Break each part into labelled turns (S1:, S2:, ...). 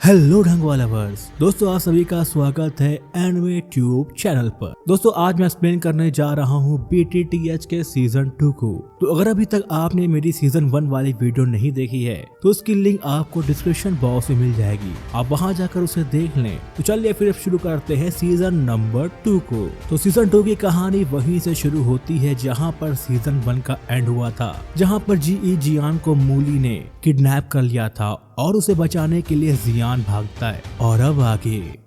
S1: Hello ढंग वाला verse दोस्तों, आप सभी का स्वागत है एनिमे ट्यूब चैनल पर। दोस्तों आज मैं एक्सप्लेन करने जा रहा हूँ BTTH के सीजन 2 को। तो अगर अभी तक आपने मेरी सीजन 1 वाली वीडियो नहीं देखी है तो उसकी लिंक आपको डिस्क्रिप्शन बॉक्स में मिल जाएगी, आप वहाँ जाकर उसे देख लें। तो चलिए फिर शुरू करते हैं सीजन नंबर 2 को। तो सीजन 2 की कहानी वहीं से शुरू होती है जहाँ पर सीजन 1 का एंड हुआ था, जहाँ पर जी जियान को मूली ने किडनैप कर लिया था और उसे बचाने के लिए जियान भागता है। और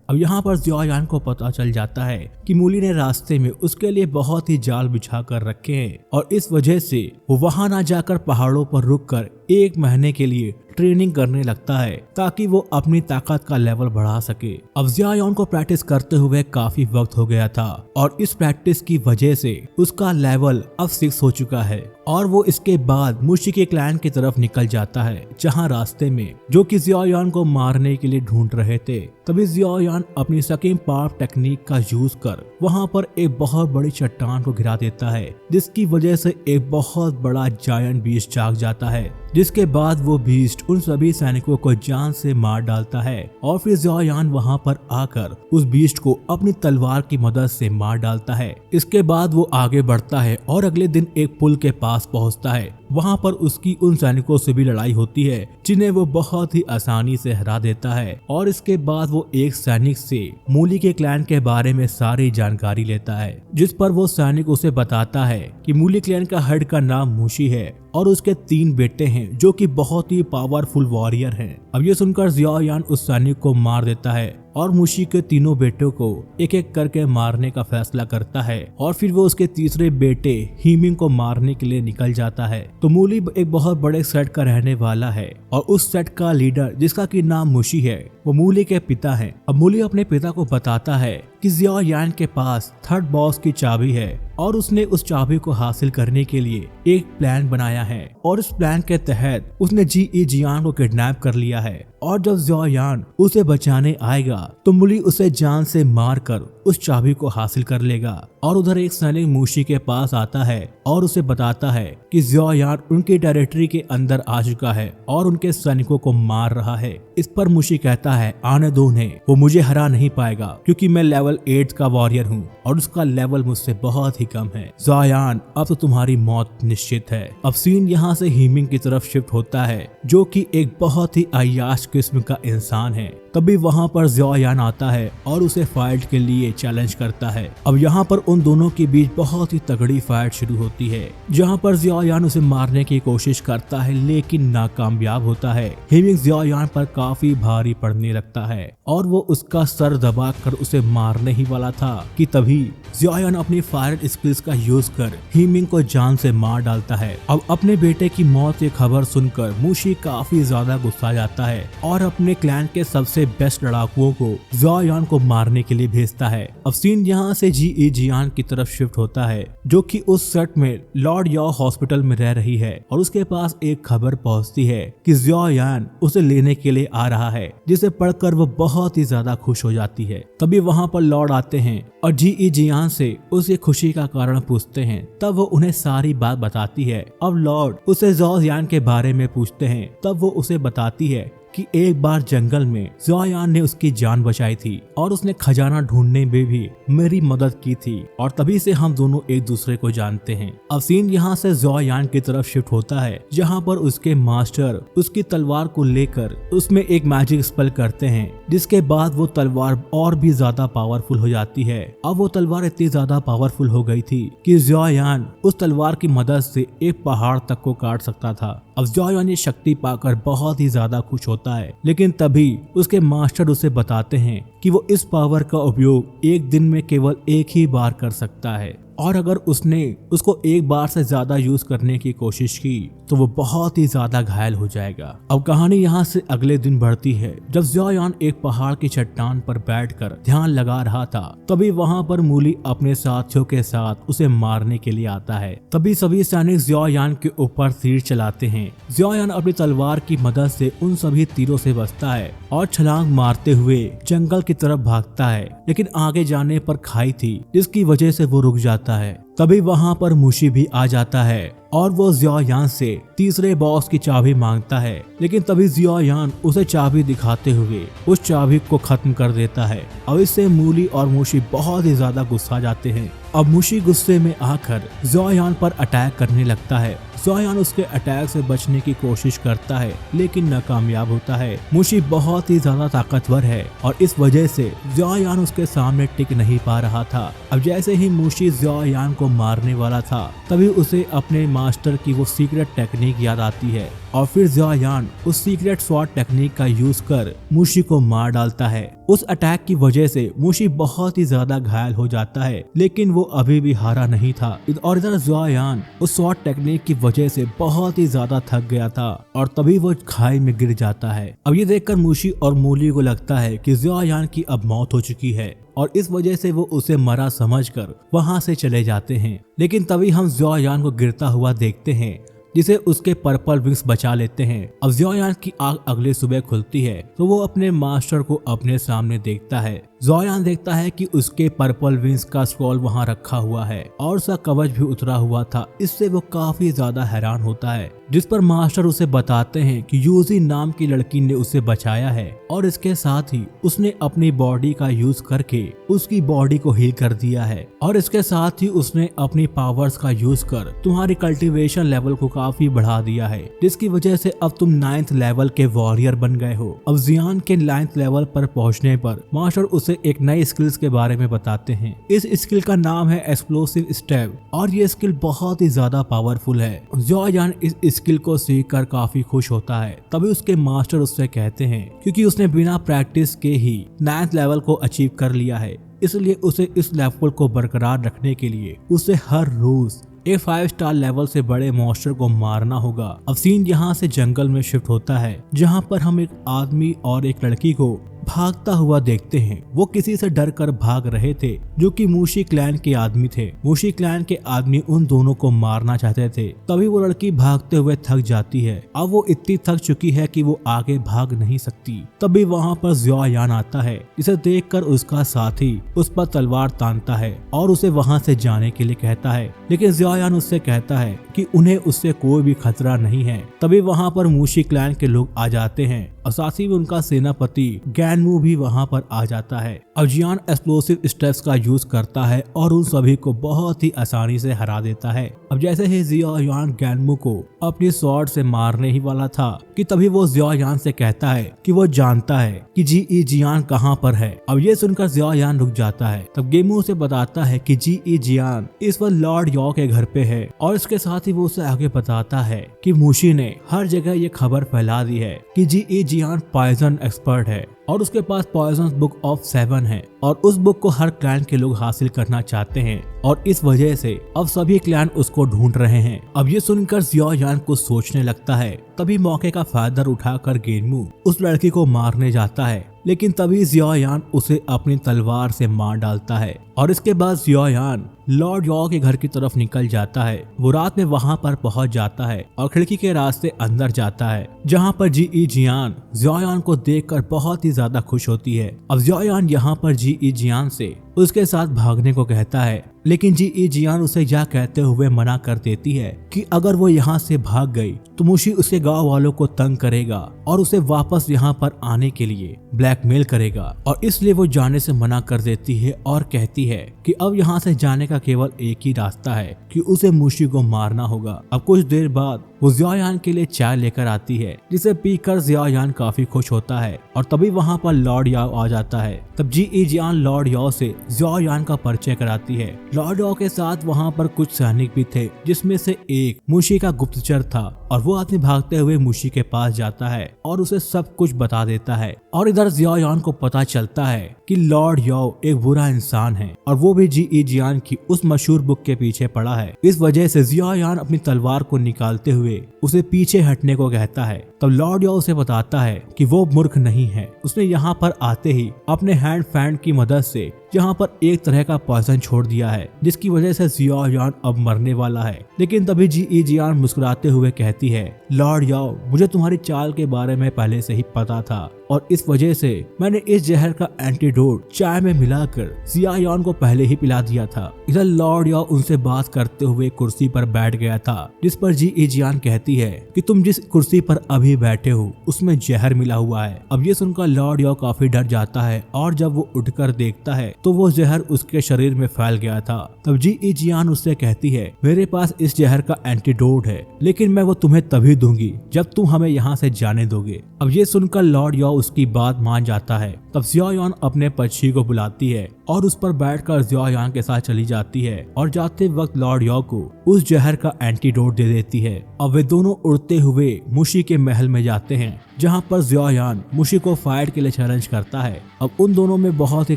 S1: अब यहाँ पर जियान को पता चल जाता है कि मूली ने रास्ते में उसके लिए बहुत ही जाल बिछा कर रखे हैं और इस वजह से वो वहां ना जाकर पहाड़ों पर रुककर 1 महीने के लिए ट्रेनिंग करने लगता है ताकि वो अपनी ताकत का लेवल बढ़ा सके। अब जियान को प्रैक्टिस करते हुए काफी वक्त हो गया था और इस प्रैक्टिस की वजह से उसका लेवल अब 6 हो चुका है और वो इसके बाद मुशी के क्लैन की तरफ निकल जाता है, जहां रास्ते में जो कि जियान को मारने के लिए ढूंढ रहे थे। तभी जियान अपनी सकिंग पावर टेक्निक का यूज कर वहां पर एक बहुत बड़ी चट्टान को गिरा देता है, जिसकी वजह से एक बहुत बड़ा जायंट बीस्ट जाग जाता है। जिसके बाद वो बीस्ट उन सभी सैनिकों को जान से मार डालता है और फिर जियान वहां पर आकर उस बीस्ट को अपनी तलवार की मदद से मार डालता है। इसके बाद वो आगे बढ़ता है और अगले दिन एक पुल के पास पहुंचता है। वहां पर उसकी उन सैनिकों से भी लड़ाई होती है जिन्हें वो बहुत ही आसानी से हरा देता है और इसके बाद वो एक सैनिक से मूली के क्लैन के बारे में सारी जानकारी लेता है, जिस पर वो सैनिक उसे बताता है कि मूली क्लैन का हेड का नाम मुशी है और उसके 3 बेटे हैं जो कि बहुत ही पावरफुल वॉरियर हैं। अब ये सुनकर जियान उस सैनिक को मार देता है और मुशी के तीनों बेटों को एक एक करके मारने का फैसला करता है और फिर वो उसके तीसरे बेटे हीमिंग को मारने के लिए निकल जाता है। तो मूली एक बहुत बड़े सेट का रहने वाला है और उस सेट का लीडर जिसका की नाम मुशी है वो मूली के पिता है। अब मूली अपने पिता को बताता है कि जियान के पास 3rd बॉस की चाबी है और उसने उस चाबी को हासिल करने के लिए एक प्लान बनाया है और इस प्लान के तहत उसने जी जियान को किडनैप कर लिया है और जब जियान उसे बचाने आएगा तो मूली उसे जान से मारकर उस चाबी को हासिल कर लेगा। और उधर एक सैनिक मुशी के पास आता है और उसे बताता है कि जियान उनकी टेरिटरी के अंदर आ चुका है और उनके सैनिकों को मार रहा है। इस पर मुशी कहता है आने दो उन्हें, वो मुझे हरा नहीं पाएगा क्योंकि मैं लेवल 8 का वॉरियर हूँ और उसका लेवल मुझसे बहुत ही कम है। जियान अब तो तुम्हारी मौत निश्चित है। अब सीन यहाँ से हीमिंग की तरफ शिफ्ट होता है जो कि एक बहुत ही अय्याश किस्म का इंसान है। तभी वहाँ पर जियान आता है और उसे फाइट के लिए चैलेंज करता है। अब यहाँ पर उन दोनों के बीच बहुत ही तगड़ी फाइट शुरू होती है जहाँ पर जियान उसे मारने की कोशिश करता है लेकिन नाकामयाब होता है। हीमिंग जियान पर काफी भारी पड़ने लगता है और वो उसका सर दबाकर उसे मारने ही वाला था कि तभी जियान अपनी फायर स्किल्स का यूज कर हीमिंग को जान से मार डालता है। अब अपने बेटे की मौत की खबर सुनकर मुशी काफी ज्यादा गुस्सा जाता है और अपने क्लैन के सबसे बेस्ट लड़ाकुओं को जियान को मारने के लिए भेजता है। अब सीन यहाँ से जी जियान की तरफ शिफ्ट होता है जो कि उस सेट में लॉर्ड याओ हॉस्पिटल में रह रही है और उसके पास एक खबर पहुंचती है कि जियान उसे लेने के लिए आ रहा है, जिसे पढ़कर वो बहुत ही ज्यादा खुश हो जाती है। तभी वहाँ पर लॉर्ड आते हैं और जी जियान से उसे खुशी का कारण पूछते हैं। तब वो उन्हें सारी बात बताती है। अब लॉर्ड उसे जियान के बारे में पूछते हैं। तब वो उसे बताती है कि एक बार जंगल में जियान ने उसकी जान बचाई थी और उसने खजाना ढूंढने में भी मेरी मदद की थी और तभी से हम दोनों एक दूसरे को जानते हैं। अब सीन यहाँ से जियान की तरफ शिफ्ट होता है जहाँ पर उसके मास्टर उसकी तलवार को लेकर उसमें एक मैजिक स्पेल करते हैं, जिसके बाद वो तलवार और भी ज्यादा पावरफुल हो जाती है। अब वो तलवार इतनी ज्यादा पावरफुल हो गई थी कि जियान उस तलवार की मदद से एक पहाड़ तक को काट सकता था। अब जियान ये शक्ति पाकर बहुत ही ज्यादा खुश होता है, लेकिन तभी उसके मास्टर उसे बताते हैं कि वो इस पावर का उपयोग एक दिन में केवल एक ही बार कर सकता है और अगर उसने उसको एक बार से ज्यादा यूज करने की कोशिश की तो वो बहुत ही ज्यादा घायल हो जाएगा। अब कहानी यहाँ से अगले दिन बढ़ती है जब जियान एक पहाड़ की चट्टान पर बैठकर ध्यान लगा रहा था। तभी वहाँ पर मूली अपने साथियों के साथ उसे मारने के लिए आता है। तभी सभी सैनिक जियान के ऊपर तीर चलाते हैं। जियान अपनी तलवार की मदद से उन सभी तीरों से बचता है और छलांग मारते हुए जंगल की तरफ भागता है, लेकिन आगे जाने पर खाई थी जिसकी वजह से वो रुक जाता है तभी वहाँ पर मुशी भी आ जाता है और वो जिया यान से तीसरे बॉस की चाबी मांगता है, लेकिन तभी जिया यान उसे चाबी दिखाते हुए उस चाबी को खत्म कर देता है। अब इससे मूली और मुशी बहुत ही ज्यादा गुस्सा जाते हैं। अब मुशी गुस्से में आकर जिया यान पर अटैक करने लगता है। जिया यान उसके अटैक से बचने की कोशिश करता है लेकिन नाकामयाब होता है। मुशी बहुत ही ज्यादा ताकतवर है और इस वजह से जिया यान उसके सामने टिक नहीं पा रहा था। अब जैसे ही मुशी जिया यान को मारने वाला था तभी उसे अपने मास्टर की वो सीक्रेट टेक्निक याद आती है और फिर जिया यान उस सीक्रेट स्वॉर्ड टेक्निक का यूज कर मुशी को मार डालता है। उस अटैक की वजह से मुशी बहुत ही ज्यादा घायल हो जाता है लेकिन वो अभी भी हारा नहीं था और इधर जिया यान उस स्वॉर्ड टेक्निक की वजह से बहुत ही ज्यादा थक गया था और तभी वो खाई में गिर जाता है। अब ये देखकर मुशी और मूली को लगता है कि जिया यान की अब मौत हो चुकी है और इस वजह से वो उसे मरा समझकर वहां से चले जाते हैं। लेकिन तभी हम जिया यान को गिरता हुआ देखते हैं जिसे उसके पर्पल विंग्स बचा लेते हैं। अब जिया यान की आंख अगले सुबह खुलती है तो वो अपने मास्टर को अपने सामने देखता है। जिया यान देखता है कि उसके पर्पल विंग्स का स्क्रॉल वहां रखा हुआ है और उसका कवच भी उतरा हुआ था। इससे वो काफी ज्यादा हैरान होता है, जिस पर मास्टर उसे बताते हैं कि यूजी नाम की लड़की ने उसे बचाया है और इसके साथ ही उसने अपनी बॉडी का यूज करके उसकी बॉडी को हील कर दिया है और इसके साथ ही उसने अपनी पावर्स का यूज कर तुम्हारी कल्टीवेशन लेवल को काफी बढ़ा दिया है, जिसकी वजह से अब तुम 9th लेवल के वॉरियर बन गए हो। अब जियान के 9th लेवल पर पहुंचने पर मास्टर उसे एक नई स्किल्स के बारे में बताते हैं। इस स्किल का नाम है एक्सप्लोसिव स्टेप और ये स्किल बहुत ही ज्यादा पावरफुल है। जिया यान इस स्किल को सीखकर काफी खुश होता है। तभी उसके मास्टर उससे कहते हैं क्योंकि उसने बिना प्रैक्टिस के ही 9th लेवल को अचीव कर लिया है, इसलिए उसे इस लेवल को बरकरार रखने के लिए उसे हर रोज एक 5 स्टार लेवल से बड़े मॉन्स्टर को मारना होगा। अब सीन यहाँ से जंगल में शिफ्ट होता है जहाँ पर हम एक आदमी और एक लड़की को भागता हुआ देखते हैं। वो किसी से डर कर भाग रहे थे जो कि मुशी क्लैन के आदमी थे। मुशी क्लैन के आदमी उन दोनों को मारना चाहते थे। तभी वो लड़की भागते हुए थक जाती है। अब वो इतनी थक चुकी है कि वो आगे भाग नहीं सकती। तभी वहाँ पर जिया यान आता है, जिसे देखकर उसका साथी उस पर तलवार तानता है और उसे वहाँ से जाने के लिए कहता है, लेकिन जिया यान उससे कहता है कि उन्हें उससे कोई भी खतरा नहीं है। तभी वहाँ पर मुशी क्लैन के लोग आ जाते हैं और साथ ही उनका सेनापति गैनमू भी वहाँ पर आ जाता है। अब जियान एक्सप्लोसिव स्टेप्स का यूज करता है और उन सभी को बहुत ही आसानी से हरा देता है। अब जैसे ही जिया यान गैनमू को अपनी स्वॉर्ड से मारने ही वाला था कि तभी वो जिया यान से कहता है कि वो जानता है कि जी जियान कहाँ पर है। अब ये सुनकर जिया यान रुक जाता है। तब गेमू उसे बताता है कि जी जियान इस वक्त लॉर्ड यॉ के घर पे है और इसके साथ ही वो उसे आगे बताता है कि मुशी ने हर जगह ये खबर फैला दी है कि जी जियान पॉइजन एक्सपर्ट है और उसके पास पॉइजन बुक ऑफ 7 है और उस बुक को हर क्लैन के लोग हासिल करना चाहते हैं और इस वजह से अब सभी क्लैन उसको ढूंढ रहे हैं। अब ये सुनकर जिया यान कुछ सोचने लगता है। तभी मौके का फायदा उठाकर गेनमू उस लड़की को मारने जाता है, लेकिन तभी जिया यान उसे अपनी तलवार से मार डालता है और इसके बाद जिया यान लॉर्ड यॉ के घर की तरफ निकल जाता है। वो रात में वहां पर पहुंच जाता है और खिड़की के रास्ते अंदर जाता है, जहां पर जी जियान जिया यान को देखकर बहुत ही ज्यादा खुश होती है। अब जिया यान यहाँ पर जी जियान से उसके साथ भागने को कहता है, लेकिन जी जियान उसे यह कहते हुए मना कर देती है कि अगर वो यहाँ से भाग गई तो मुशी उसके गांव वालों को तंग करेगा और उसे वापस यहाँ पर आने के लिए ब्लैकमेल करेगा और इसलिए वो जाने से मना कर देती है और कहती है कि अब यहाँ से जाने का केवल एक ही रास्ता है कि उसे मुशी को मारना होगा। अब कुछ देर बाद वो जिया यान के लिए चाय लेकर आती है, जिसे पीकर जिया यान काफी खुश होता है और तभी वहाँ पर लॉर्ड याओ आ जाता है। तब जी जियान लॉर्ड याओ से जिया यान का परिचय कराती है। लॉर्ड याओ के साथ वहाँ पर कुछ सैनिक भी थे, जिसमें से एक मुशी का गुप्तचर था और वो आदमी भागते हुए मुशी के पास जाता है और उसे सब कुछ बता देता है। और इधर जिया यान को पता चलता है कि लॉर्ड याओ एक बुरा इंसान है और वो भी जी जियान की उस मशहूर बुक के पीछे पड़ा है। इस वजह से जिया यान अपनी तलवार को निकालते हुए उसे पीछे हटने को कहता है। तब लॉर्ड याओ उसे बताता है कि वो मूर्ख नहीं है। उसने यहाँ पर आते ही अपने हैंड फैन की मदद से यहाँ पर एक तरह का पॉइजन छोड़ दिया है, जिसकी वजह से जिया यान अब मरने वाला है। लेकिन तभी जी जियान मुस्कुराते हुए कहती है, लॉर्ड याओ मुझे तुम्हारी चाल के बारे में पहले से ही पता था और इस वजह से मैंने इस जहर का एंटीडोट चाय में मिलाकर जियायान को पहले ही पिला दिया था। इधर लॉर्ड याओ उनसे बात करते हुए कुर्सी पर बैठ गया था, जिस पर जी इजियान कहती है कि तुम जिस कुर्सी पर अभी बैठे हो उसमें जहर मिला हुआ है। अब ये सुनकर लॉर्ड याओ काफी डर जाता है और जब वो उठकर देखता है तो वो जहर उसके शरीर में फैल गया था। तब जी इजियान उससे कहती है मेरे पास इस जहर का एंटीडोट है, लेकिन मैं वो तुम्हें तभी दूंगी जब तुम हमें यहाँ से जाने दोगे। अब ये सुनकर लॉर्ड याओ उसकी बात मान जाता है। तब जियायान अपने पक्षी को बुलाती है और उस पर बैठकर जियायान के साथ चली जाती है और जाते वक्त लॉर्ड याओ को उस जहर का एंटीडोट दे देती है। अब वे दोनों उड़ते हुए मुशी के महल में जाते हैं, जहां पर जियायान मुशी को फाइट के लिए चैलेंज करता है। अब उन दोनों में बहुत ही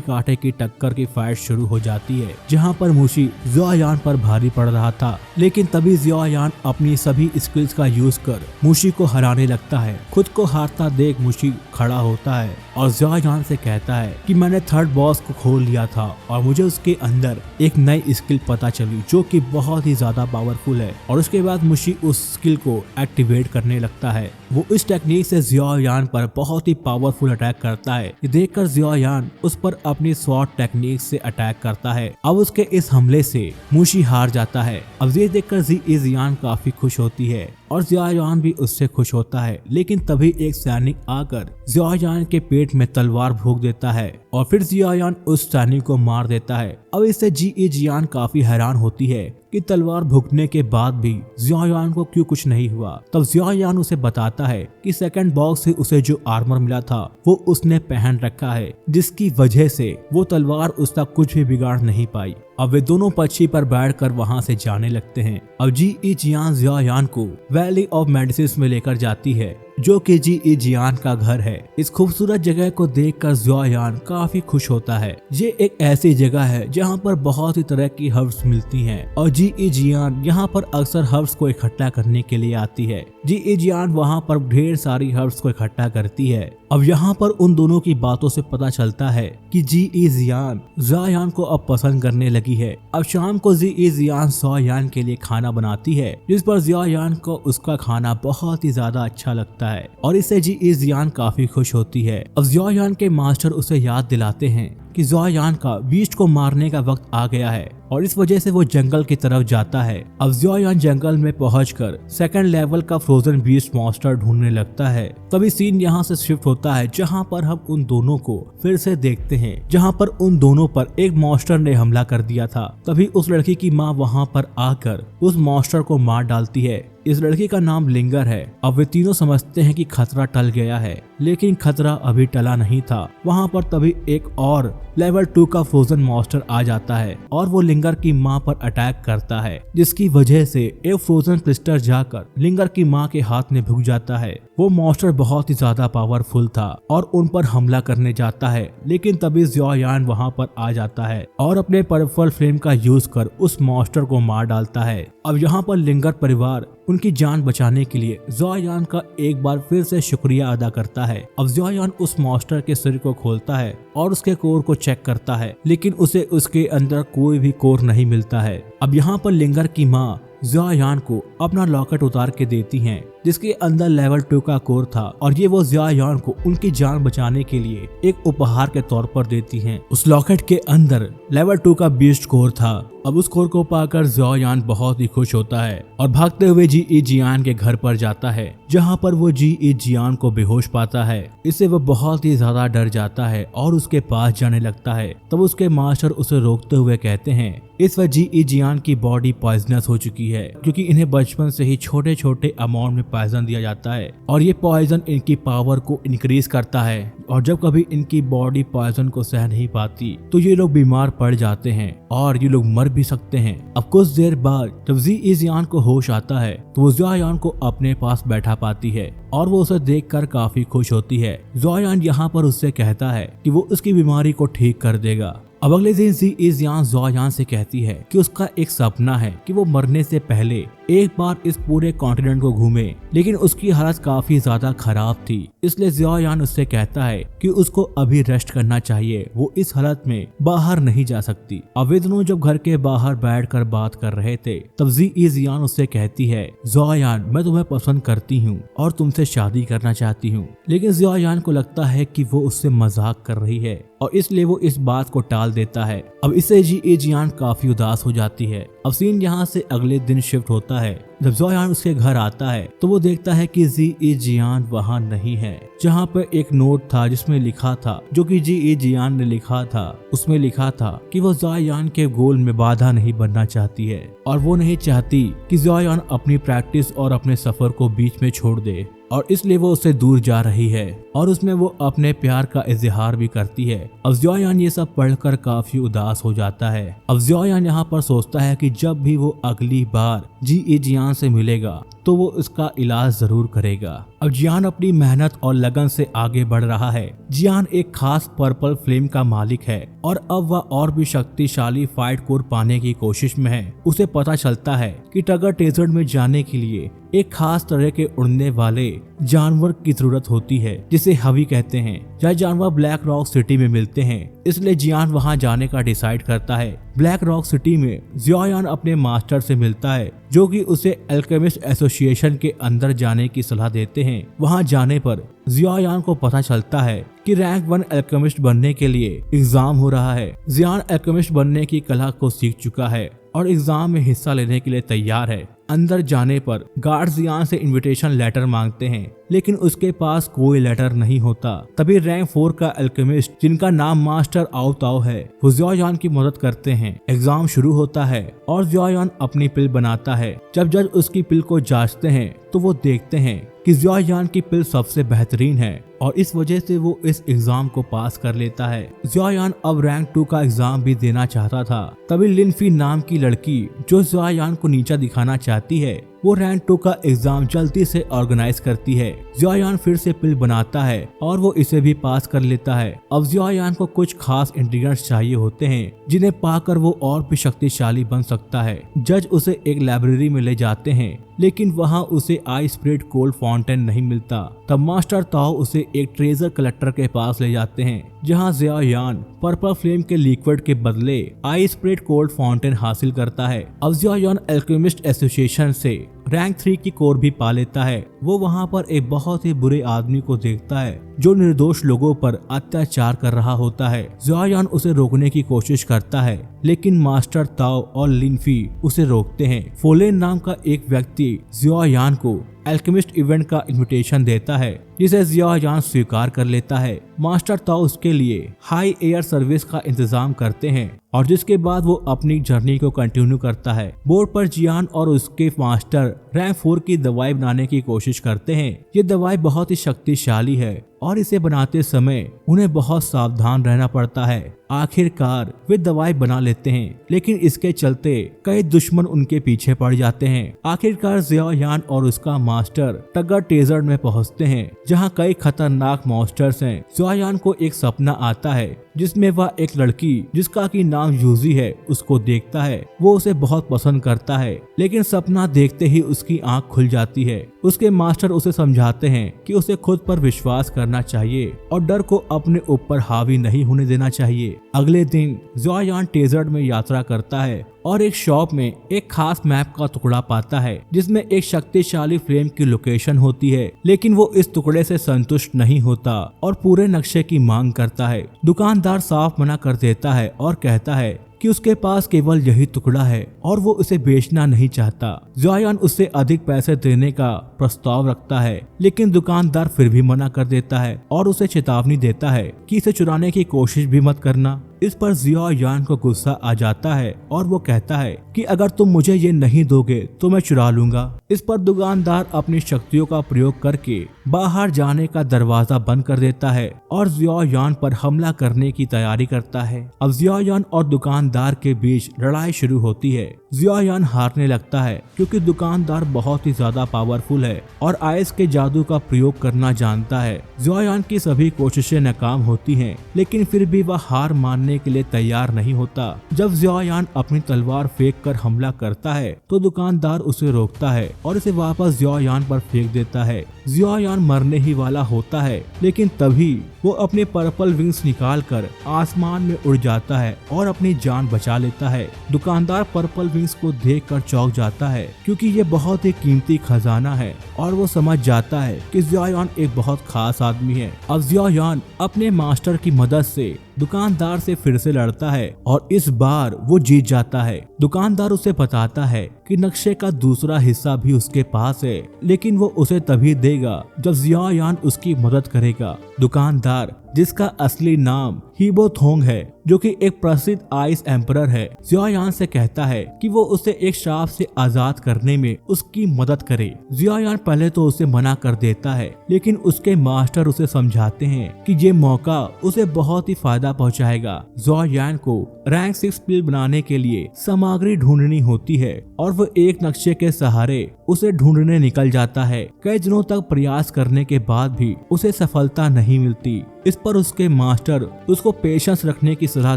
S1: कांटे की टक्कर की फाइट शुरू हो जाती है, जहां पर मुशी जियायान पर भारी पड़ रहा था, लेकिन तभी जियायान अपनी सभी स्किल्स का यूज कर मुशी को हराने लगता है। खुद को हारता देख मुशी खड़ा होता है और जियायान से कहता है कि मैंने थर्ड बॉस को खोल लिया था और मुझे उसके अंदर एक नई स्किल पता चली जो कि बहुत ही ज्यादा पावरफुल है। और उसके बाद मुशी उस स्किल को एक्टिवेट करने लगता है। वो इस टेक्निक से जियायान पर बहुत ही पावरफुल अटैक करता है। ये देखकर जियायान उस पर अपनी स्वॉर्ड टेक्निक से अटैक करता है। अब उसके इस हमले से मुशी हार जाता है। अब ये देखकर जी इजियान काफी खुश होती है और जियायान भी उससे खुश होता है, लेकिन तभी एक सैनिक आकर जियायान के पेट में तलवार भोंक देता है और फिर जियायान उस सैनिक को मार देता है। अब इससे जी इजियान काफी हैरान होती है कि तलवार भुगतने के बाद भी जियायान को क्यों कुछ नहीं हुआ। तब जियायान उसे बताता है कि सेकंड बॉक्स से उसे जो आर्मर मिला था वो उसने पहन रखा है, जिसकी वजह से वो तलवार उसका कुछ भी बिगाड़ नहीं पाई। अब वे दोनों पक्षी पर बैठकर वहां से जाने लगते हैं। अब जी इजियान जियायान को वैली ऑफ मेडिसिन में लेकर जाती है, जो कि जी इजियान का घर है। इस खूबसूरत जगह को देखकर जियायान काफी खुश होता है। ये एक ऐसी जगह है जहां पर बहुत ही तरह की हर्ब्स मिलती हैं और जी इजियान यहाँ पर अक्सर हर्ब्स को इकट्ठा करने के लिए आती है। जी इजियान वहाँ पर ढेर सारी हर्ब्स को इकट्ठा करती है। अब यहाँ पर उन दोनों की बातों से पता चलता है कि जी इजियान जियायान को अब पसंद करने लगी है। अब शाम को जी इजियान जियायान के लिए खाना बनाती है, जिस पर जियायान को उसका खाना बहुत ही ज्यादा अच्छा लगता है और इससे जी इजियान काफी खुश होती है। अब जियायान के मास्टर उसे याद दिलाते हैं कि जियायान का बीस्ट को मारने का वक्त आ गया है और इस वजह से वो जंगल की तरफ जाता है। अब जियायान जंगल में पहुंचकर सेकंड लेवल का फ्रोजन बीस्ट मॉन्स्टर ढूंढने लगता है। तभी सीन यहाँ से शिफ्ट होता है, जहाँ पर हम उन दोनों को फिर से देखते हैं, जहाँ पर उन दोनों पर एक मॉन्स्टर ने हमला कर दिया था। तभी उस लड़की की माँ वहाँ पर आकर उस मॉन्स्टर को मार डालती है। इस लड़की का नाम लिंगर है। अब वे तीनों समझते हैं कि खतरा टल गया है, लेकिन खतरा अभी टला नहीं था। वहाँ पर तभी एक और लेवल 2 का फ्रोजन मॉन्स्टर आ जाता है और वो लिंगर की माँ पर अटैक करता है, जिसकी वजह से एक फ्रोजन क्रिस्टल जाकर लिंगर की माँ के हाथ में भुग जाता है। वो मॉन्स्टर बहुत ही ज्यादा पावरफुल था और उन पर हमला करने जाता है, लेकिन तभी जियायान वहाँ पर आ जाता है और अपने पर्पल फ्लेम का यूज कर उस मॉन्स्टर को मार डालता है। अब यहाँ पर लिंगर परिवार उनकी जान बचाने के लिए जियायान का एक बार फिर से शुक्रिया अदा करता है। अब जियायान उस मॉन्स्टर के सिर को खोलता है और उसके कोर को चेक करता है, लेकिन उसे उसके अंदर कोई भी कोर नहीं मिलता है। अब यहाँ पर लिंगर की माँ जियायान को अपना लॉकेट उतार के देती हैं, जिसके अंदर लेवल 2 का कोर था और ये वो जियायान को उनकी जान बचाने के लिए एक उपहार के तौर पर देती हैं। उस लॉकेट के अंदर लेवल 2 का बीस्ट कोर था। अब उस कोर को पाकर जियायान बहुत ही खुश होता है और भागते हुए जी इजियान के घर पर जाता है, जहां पर वो जी इजियान को बेहोश पाता है। इससे वो बहुत ही ज्यादा डर जाता है और उसके पास जाने लगता है। तब उसके मास्टर उसे रोकते हुए कहते हैं इस वक्त जी इजियान की बॉडी पॉइजनस हो चुकी है, क्योंकि इन्हें बचपन से ही छोटे छोटे अमाउंट में पॉइजन दिया जाता है और ये पॉइजन इनकी पावर को इंक्रीज करता है और जब कभी इनकी बॉडी पॉइजन को सह नहीं पाती तो ये लोग बीमार पड़ जाते हैं और ये लोग मर भी सकते हैं। अब कुछ देर बाद जब जी इजियान को होश आता है तो वो जियायान को अपने पास बैठा पाती है और वो उसे देखकर काफी खुश होती है। जियायान यहाँ पर उससे कहता है कि वो उसकी बीमारी को ठीक कर देगा। अब अगले दिन जी इजियान जियायान से कहती है कि उसका एक सपना है कि वो मरने से पहले एक बार इस पूरे कॉन्टिनेंट को घूमे, लेकिन उसकी हालत काफी ज्यादा खराब थी। इसलिए जियाओ यान उससे कहता है कि उसको अभी रेस्ट करना चाहिए, वो इस हालत में बाहर नहीं जा सकती। अब वे दोनों जब घर के बाहर बैठकर बात कर रहे थे, तब जी ई जियान उससे कहती है, जियाओ यान मैं तुम्हें पसंद करती हूँ और तुमसे शादी करना चाहती हूँ। लेकिन जियाओ यान को लगता है कि वो उससे मजाक कर रही है और इसलिए वो इस बात को टाल देता है। अब इससे जी ई जियान काफी उदास हो जाती है। अब सीन यहाँ से अगले दिन शिफ्ट होता है। जब जियाओ यान उसके घर आता है तो वो देखता है कि जी ई जियान वहाँ नहीं है। जहाँ पर एक नोट था जिसमें लिखा था, जो कि जी ई जियान ने लिखा था, उसमें लिखा था कि वो जियाओ यान के गोल में बाधा नहीं बनना चाहती है और वो नहीं चाहती कि जियाओ यान अपनी प्रैक्टिस और अपने सफर को बीच में छोड़ दे, और इसलिए वो उससे दूर जा रही है और उसमें वो अपने प्यार का इजहार भी करती है। अब जियाओ यान ये सब पढ़कर काफी उदास हो जाता है। अब जियाओ यान यहाँ पर सोचता है कि जब भी वो अगली बार जी ई जियान से मिलेगा तो वो इसका इलाज जरूर करेगा। अब जियान अपनी मेहनत और लगन से आगे बढ़ रहा है। जियान एक खास पर्पल फ्लेम का मालिक है और अब वह और भी शक्तिशाली फाइट कोर पाने की कोशिश में है। उसे पता चलता है कि टगर डेजर्ट में जाने के लिए एक खास तरह के उड़ने वाले जानवर की जरूरत होती है, जिसे हवी कहते हैं। यह जानवर ब्लैक रॉक सिटी में मिलते हैं, इसलिए जियान वहां जाने का डिसाइड करता है। ब्लैक रॉक सिटी में जियाओ यान अपने मास्टर से मिलता है, जो कि उसे अल्केमिस्ट एसोसिएशन के अंदर जाने की सलाह देते हैं। वहां जाने पर जियाओ यान को पता चलता है कि रैंक 1 अल्केमिस्ट बनने के लिए एग्जाम हो रहा है। जियान अल्केमिस्ट बनने की कला को सीख चुका है और एग्जाम में हिस्सा लेने के लिए तैयार है। अंदर जाने पर गार्ड जियान से इनविटेशन लेटर मांगते हैं, लेकिन उसके पास कोई लेटर नहीं होता। तभी रैंक 4 का अल्केमिस्ट, जिनका नाम मास्टर आओ ताओ है, वो जियाओ यान की मदद करते हैं। एग्जाम शुरू होता है और जियाओ यान अपनी पिल बनाता है। जब जज उसकी पिल को जांचते हैं तो वो देखते हैं कि जियाओ यान की पिल सबसे बेहतरीन है और इस वजह से वो इस एग्जाम को पास कर लेता है। जियाओ यान अब रैंक 2 का एग्जाम भी देना चाहता था। तभी लिनफी नाम की लड़की, जो जियाओ यान को नीचा दिखाना चाहती है, वो रैंक 2 का एग्जाम जल्दी से ऑर्गेनाइज करती है। जियाओ यान फिर से पिल बनाता है और वो इसे भी पास कर लेता है। अब जियाओ यान को कुछ खास इंग्रेडिएंट्स चाहिए होते हैं, जिन्हें पाकर वो और भी शक्तिशाली बन सकता है। जज उसे एक लाइब्रेरी में ले जाते हैं, लेकिन वहाँ उसे आई स्प्रिट कोल्ड फाउंटेन नहीं मिलता। तब मास्टर ताओ उसे एक ट्रेजर कलेक्टर के पास ले जाते हैं, जहाँ जियाओ यान पर्पल फ्लेम के लिक्विड के बदले आई स्प्रिट कोल्ड फाउंटेन हासिल करता है। अब जियाओ यान अल्केमिस्ट एसोसिएशन से रैंक 3 की कोर भी पा लेता है। वो वहाँ पर एक बहुत ही बुरे आदमी को देखता है, जो निर्दोष लोगों पर अत्याचार कर रहा होता है। जियाओ यान उसे रोकने की कोशिश करता है, लेकिन मास्टर ताओ और लिनफी उसे रोकते हैं। फोलेन नाम का एक व्यक्ति जियाओ यान को अल्केमिस्ट इवेंट का इनविटेशन देता है, जिसे जियाओ यान स्वीकार कर लेता है। मास्टर ताओ उसके लिए हाई एयर सर्विस का इंतजाम करते हैं और जिसके बाद वो अपनी जर्नी को कंटिन्यू करता है। बोर्ड पर जियान और उसके मास्टर रैंक 4 की दवाई बनाने की कोशिश करते हैं। ये दवाई बहुत ही शक्तिशाली है और इसे बनाते समय उन्हें बहुत सावधान रहना पड़ता है। आखिरकार वे दवाई बना लेते हैं, लेकिन इसके चलते कई दुश्मन उनके पीछे पड़ जाते हैं। आखिरकार जियाओ यान और उसका मास्टर टगर डेजर्ट में पहुंचते हैं, जहां कई खतरनाक मॉन्स्टर्स हैं। जियाओ यान को एक सपना आता है, जिसमें वह एक लड़की, जिसका की नाम यूजी है, उसको देखता है। वो उसे बहुत पसंद करता है, लेकिन सपना देखते ही उसकी आंख खुल जाती है। उसके मास्टर उसे समझाते हैं कि उसे खुद पर विश्वास करना चाहिए और डर को अपने ऊपर हावी नहीं होने देना चाहिए। अगले दिन जियाओ यान डेजर्ट में यात्रा करता है और एक शॉप में एक खास मैप का टुकड़ा पाता है, जिसमें एक शक्तिशाली फ्लेम की लोकेशन होती है। लेकिन वो इस टुकड़े से संतुष्ट नहीं होता और पूरे नक्शे की मांग करता है। दुकानदार साफ मना कर देता है और कहता है कि उसके पास केवल यही टुकड़ा है और वो उसे बेचना नहीं चाहता। जियाओ यान उससे अधिक पैसे देने का प्रस्ताव रखता है, लेकिन दुकानदार फिर भी मना कर देता है और उसे चेतावनी देता है कि इसे चुराने की कोशिश भी मत करना। इस पर जियाओ यान को गुस्सा आ जाता है और वो कहता है कि अगर तुम मुझे ये नहीं दोगे तो मैं चुरा लूंगा। इस पर दुकानदार अपनी शक्तियों का प्रयोग करके बाहर जाने का दरवाजा बंद कर देता है और जियाओ यान पर हमला करने की तैयारी करता है। अब जियाओ यान और दुकानदार के बीच लड़ाई शुरू होती है। जियाओ यान हारने लगता है क्योंकि दुकानदार बहुत ही ज्यादा पावरफुल है और आइस के जादू का प्रयोग करना जानता है। जियाओ यान की सभी कोशिशें नाकाम होती हैं, लेकिन फिर भी वह हार मानने मारने के लिए तैयार नहीं होता। जब जियायान अपनी तलवार फेंक कर हमला करता है तो दुकानदार उसे रोकता है और इसे वापस जियायान पर फेंक देता है। जियायान मरने ही वाला होता है, लेकिन तभी वो अपने पर्पल विंग्स निकाल कर आसमान में उड़ जाता है और अपनी जान बचा लेता है। दुकानदार पर्पल विंग्स को देखकर चौंक जाता है, क्योंकि ये बहुत ही कीमती खजाना है और वो समझ जाता है कि जियायान एक बहुत खास आदमी है। अब जियायान अपने मास्टर की मदद से दुकानदार से फिर से लड़ता है और इस बार वो जीत जाता है। दुकानदार उसे बताता है कि नक्शे का दूसरा हिस्सा भी उसके पास है, लेकिन वो उसे तभी देगा जब जियायान उसकी मदद करेगा। दुकानदार, जिसका असली नाम हीबो थोंग है, जो कि एक प्रसिद्ध आइस एम्परर है, जियायान से कहता है कि वो उसे एक श्राप से आजाद करने में उसकी मदद करे। जियायान पहले तो उसे मना कर देता है, लेकिन उसके मास्टर उसे समझाते हैं कि ये मौका उसे बहुत ही फायदा पहुंचाएगा। जियायान को रैंक 6 पिल बनाने के लिए सामग्री ढूंढनी होती है और वो एक नक्शे के सहारे उसे ढूंढने निकल जाता है। कई दिनों तक प्रयास करने के बाद भी उसे सफलता नहीं मिलती। इस पर उसके मास्टर उसको पेशेंस रखने की सलाह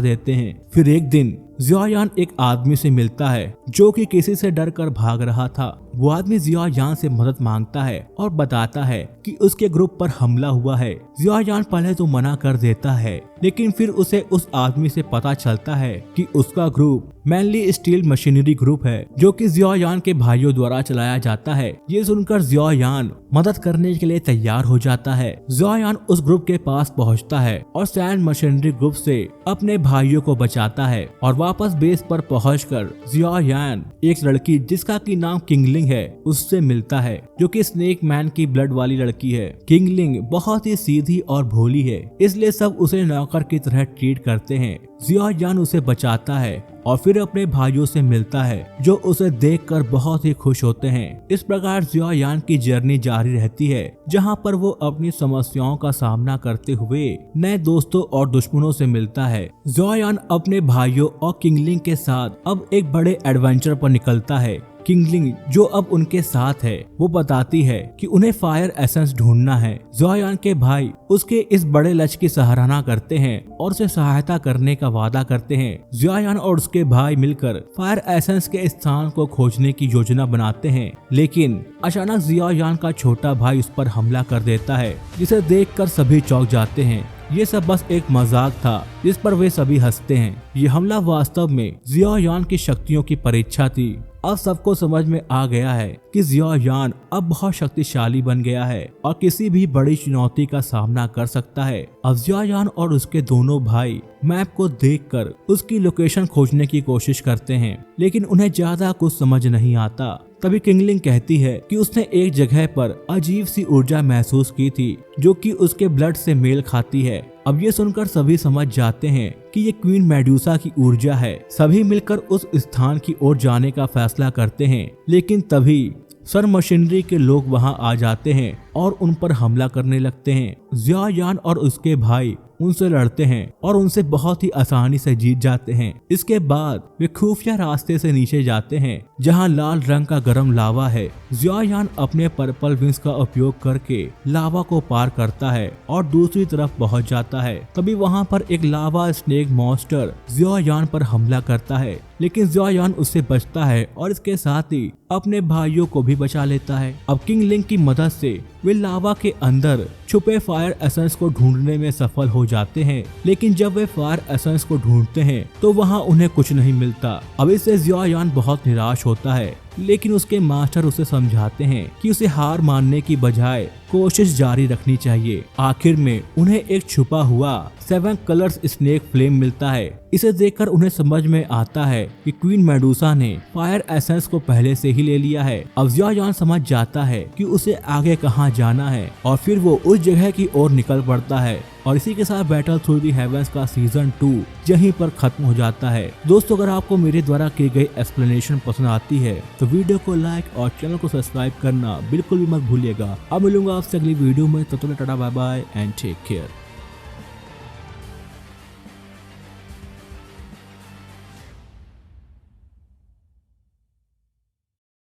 S1: देते हैं। फिर एक दिन जियायान एक आदमी से मिलता है जो कि किसी से डर कर भाग रहा था। वो आदमी जियायान से मदद मांगता है और बताता है कि उसके ग्रुप पर हमला हुआ है। जियायान पहले तो मना कर देता है, लेकिन फिर उसे उस आदमी से पता चलता है कि उसका group mainly steel machinery group है, जो कि जियायान के भाइयों द्वारा चलाया जाता है। ये सुनकर जियायान मदद करने के लिए तैयार हो जाता है। जियायान उस ग्रुप के पास पहुंचता है और सैंड मशीनरी ग्रुप से अपने भाइयों को बचाता है और वापस बेस पर पहुंचकर जियायान एक लड़की जिसका की नाम किंगलिंग है उससे मिलता है, जो कि स्नेक मैन की ब्लड वाली लड़की है। किंगलिंग बहुत ही सीधी और भोली है, इसलिए सब उसे नौकर की तरह ट्रीट करते हैं। जियायान उसे बचाता है और फिर अपने भाइयों से मिलता है, जो उसे देखकर बहुत ही खुश होते हैं। इस प्रकार जियायान की जर्नी जारी रहती है, जहां पर वो अपनी समस्याओं का सामना करते हुए नए दोस्तों और दुश्मनों से मिलता है। जियायान अपने भाइयों और किंगलिंग के साथ अब एक बड़े एडवेंचर पर निकलता है। किंगलिंग, जो अब उनके साथ है, वो बताती है कि उन्हें फायर एसेंस ढूंढना है। जियायान के भाई उसके इस बड़े लक्ष्य की सराहना करते हैं और उसे सहायता करने का वादा करते हैं। जियायान और उसके भाई मिलकर फायर एसेंस के स्थान को खोजने की योजना बनाते हैं, लेकिन अचानक जियायान का छोटा भाई उस पर हमला कर देता है, जिसे देखकर सभी चौंक जाते हैं। ये सब बस एक मजाक था जिस पर वे सभी हंसते हैं। ये हमला वास्तव में जियायान की शक्तियों की परीक्षा थी। अब सबको समझ में आ गया है कि जियायान अब बहुत शक्तिशाली बन गया है और किसी भी बड़ी चुनौती का सामना कर सकता है। अब जियायान और उसके दोनों भाई मैप को देखकर उसकी लोकेशन खोजने की कोशिश करते हैं, लेकिन उन्हें ज्यादा कुछ समझ नहीं आता। तभी किंगलिंग कहती है कि उसने एक जगह पर अजीब सी ऊर्जा महसूस की थी, जो कि उसके ब्लड से मेल खाती है। अब ये सुनकर सभी समझ जाते हैं कि ये क्वीन मेडुसा की ऊर्जा है। सभी मिलकर उस स्थान की ओर जाने का फैसला करते हैं, लेकिन तभी सर मशीनरी के लोग वहां आ जाते हैं और उन पर हमला करने लगते हैं। जियायान और उसके भाई उनसे लड़ते हैं और उनसे बहुत ही आसानी से जीत जाते हैं। इसके बाद वे खुफिया रास्ते से नीचे जाते हैं, जहां लाल रंग का गर्म लावा है। जियायान अपने पर्पल विंग्स का उपयोग करके लावा को पार करता है और दूसरी तरफ पहुंच जाता है। तभी वहां पर एक लावा स्नेक मॉन्स्टर जियायान पर हमला करता है, लेकिन जियायान उससे बचता है और इसके साथ ही अपने भाइयों को भी बचा लेता है। अब किंगलिंग की मदद से वे लावा के अंदर छुपे फायर एसेंस को ढूंढने में सफल हो जाते हैं, लेकिन जब वे फायर एसेंस को ढूंढते हैं तो वहां उन्हें कुछ नहीं मिलता। अब इससे जियायान बहुत निराश होता है, लेकिन उसके मास्टर उसे समझाते हैं कि उसे हार मानने की बजाय कोशिश जारी रखनी चाहिए। आखिर में उन्हें एक छुपा हुआ 7 कलर्स स्नेक फ्लेम मिलता है। इसे देखकर उन्हें समझ में आता है कि क्वीन मेडुसा ने फायर एसेंस को पहले से ही ले लिया है। अब जियायान समझ जाता है कि उसे आगे कहां जाना है और फिर वो उस जगह की ओर निकल पड़ता है। और इसी के साथ बैटल थ्रू द हेवंस का सीजन 2 यहीं पर खत्म हो जाता है। दोस्तों, अगर आपको मेरे द्वारा की गई एक्सप्लेनेशन पसंद आती है तो वीडियो को लाइक और चैनल को सब्सक्राइब करना बिल्कुल भी मत भूलिएगा। अब मिलूंगा आपसे अगली वीडियो में, तब तक tata bye bye and take care.